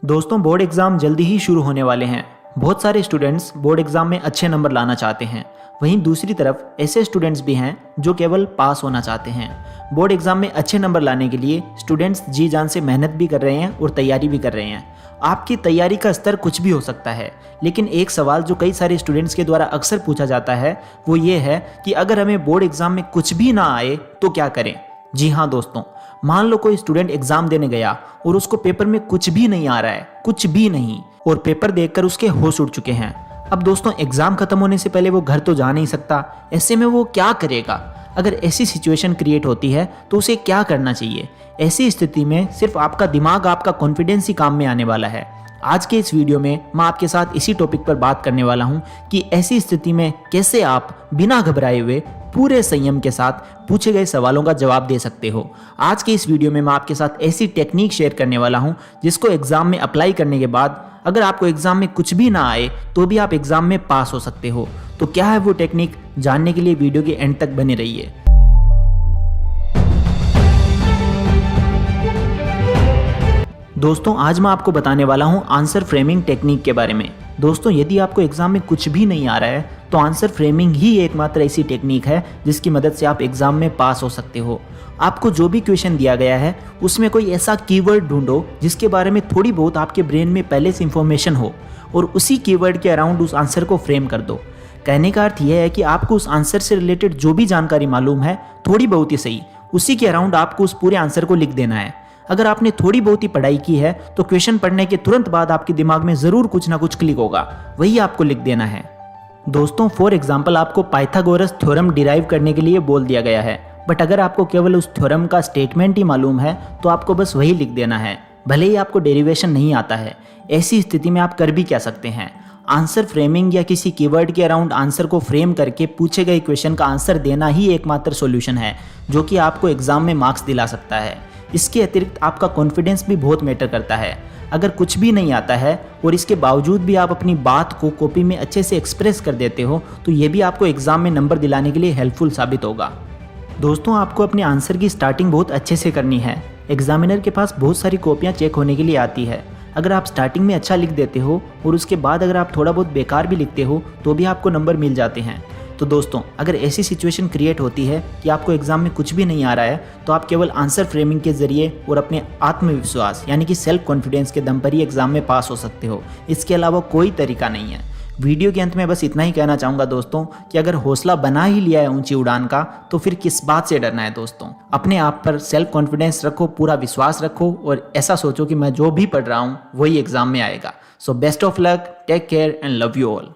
दोस्तों, board exam जल्दी ही शुरू होने वाले हैं। बहुत सारे स्टूडेंट्स बोर्ड एग्ज़ाम में अच्छे नंबर लाना चाहते हैं। वहीं दूसरी तरफ ऐसे स्टूडेंट्स भी हैं जो केवल पास होना चाहते हैं। बोर्ड एग्ज़ाम में अच्छे नंबर लाने के लिए स्टूडेंट्स जी जान से मेहनत भी कर रहे हैं और तैयारी भी कर रहे हैं। आपकी तैयारी का स्तर कुछ भी हो सकता है, लेकिन एक सवाल जो कई सारे स्टूडेंट्स के द्वारा अक्सर पूछा जाता है वो ये है कि अगर हमें बोर्ड एग्ज़ाम में कुछ भी ना आए तो क्या करें। जी हाँ दोस्तों, मान लो कोई स्टूडेंट एग्जाम देने गया और उसको पेपर में कुछ भी नहीं आ रहा है, कुछ भी नहीं, और पेपर देखकर उसके होश उड़ चुके हैं। अब दोस्तों, एग्जाम खत्म होने से पहले वो घर तो जा नहीं सकता। ऐसे में वो क्या करेगा? अगर ऐसी सिचुएशन क्रिएट होती है तो उसे क्या करना चाहिए? ऐसी स्थिति में सिर्फ आपका दिमाग, आपका कॉन्फिडेंस ही काम में आने वाला है। आज के इस वीडियो में मैं आपके साथ इसी टॉपिक पर बात करने वाला हूं कि ऐसी स्थिति में कैसे आप बिना घबराए हुए पूरे संयम के साथ पूछे गए सवालों का जवाब दे सकते हो। आज के इस वीडियो में मैं आपके साथ ऐसी टेक्निक शेयर करने वाला हूं जिसको एग्जाम में अप्लाई करने के बाद अगर आपको एग्जाम में कुछ भी ना आए तो भी आप एग्जाम में पास हो सकते हो। तो क्या है वो टेक्निक, जानने के लिए वीडियो के एंड तक बने रहिए। दोस्तों, आज मैं आपको बताने वाला हूं आंसर फ्रेमिंग टेक्निक के बारे में। दोस्तों, यदि आपको एग्जाम में कुछ भी नहीं आ रहा है तो आंसर फ्रेमिंग ही एकमात्र ऐसी टेक्निक है जिसकी मदद से आप एग्जाम में पास हो सकते हो। आपको जो भी क्वेश्चन दिया गया है उसमें कोई ऐसा कीवर्ड ढूंढो जिसके बारे में थोड़ी बहुत आपके ब्रेन में पहले से इंफॉर्मेशन हो और उसी कीवर्ड के अराउंड उस आंसर को फ्रेम कर दो। कहने का अर्थ यह है कि आपको उस आंसर से रिलेटेड जो भी जानकारी मालूम है, थोड़ी बहुत ही सही, उसी के अराउंड आपको उस पूरे आंसर को लिख देना है। अगर आपने थोड़ी बहुत ही पढ़ाई की है तो क्वेश्चन पढ़ने के तुरंत बाद आपके दिमाग में ज़रूर कुछ ना कुछ क्लिक होगा, वही आपको लिख देना है। दोस्तों, फॉर एग्जांपल आपको पाइथागोरस थ्योरम डिराइव करने के लिए बोल दिया गया है, बट अगर आपको केवल उस थ्योरम का स्टेटमेंट ही मालूम है तो आपको बस वही लिख देना है, भले ही आपको डेरिवेशन नहीं आता है। ऐसी स्थिति में आप कर भी क्या सकते हैं? आंसर फ्रेमिंग या किसी कीवर्ड के अराउंड आंसर को फ्रेम करके पूछे गए क्वेश्चन का आंसर देना ही एकमात्र सॉल्यूशन है जो कि आपको एग्जाम में मार्क्स दिला सकता है। इसके अतिरिक्त आपका कॉन्फिडेंस भी बहुत मैटर करता है। अगर कुछ भी नहीं आता है और इसके बावजूद भी आप अपनी बात को कॉपी में अच्छे से एक्सप्रेस कर देते हो तो ये भी आपको एग्जाम में नंबर दिलाने के लिए हेल्पफुल साबित होगा। दोस्तों, आपको अपने आंसर की स्टार्टिंग बहुत अच्छे से करनी है। एग्जामिनर के पास बहुत सारी कॉपियाँ चेक होने के लिए आती है। अगर आप स्टार्टिंग में अच्छा लिख देते हो और उसके बाद अगर आप थोड़ा बहुत बेकार भी लिखते हो तो भी आपको नंबर मिल जाते हैं। तो दोस्तों, अगर ऐसी सिचुएशन क्रिएट होती है कि आपको एग्जाम में कुछ भी नहीं आ रहा है तो आप केवल आंसर फ्रेमिंग के जरिए और अपने आत्मविश्वास यानी कि सेल्फ कॉन्फिडेंस के दम पर ही एग्जाम में पास हो सकते हो। इसके अलावा कोई तरीका नहीं है। वीडियो के अंत में बस इतना ही कहना चाहूँगा दोस्तों कि अगर हौसला बना ही लिया है ऊंची उड़ान का तो फिर किस बात से डरना है। दोस्तों, अपने आप पर सेल्फ कॉन्फिडेंस रखो, पूरा विश्वास रखो और ऐसा सोचो कि मैं जो भी पढ़ रहा हूँ वही एग्जाम में आएगा। So best of luck, take care and love you all.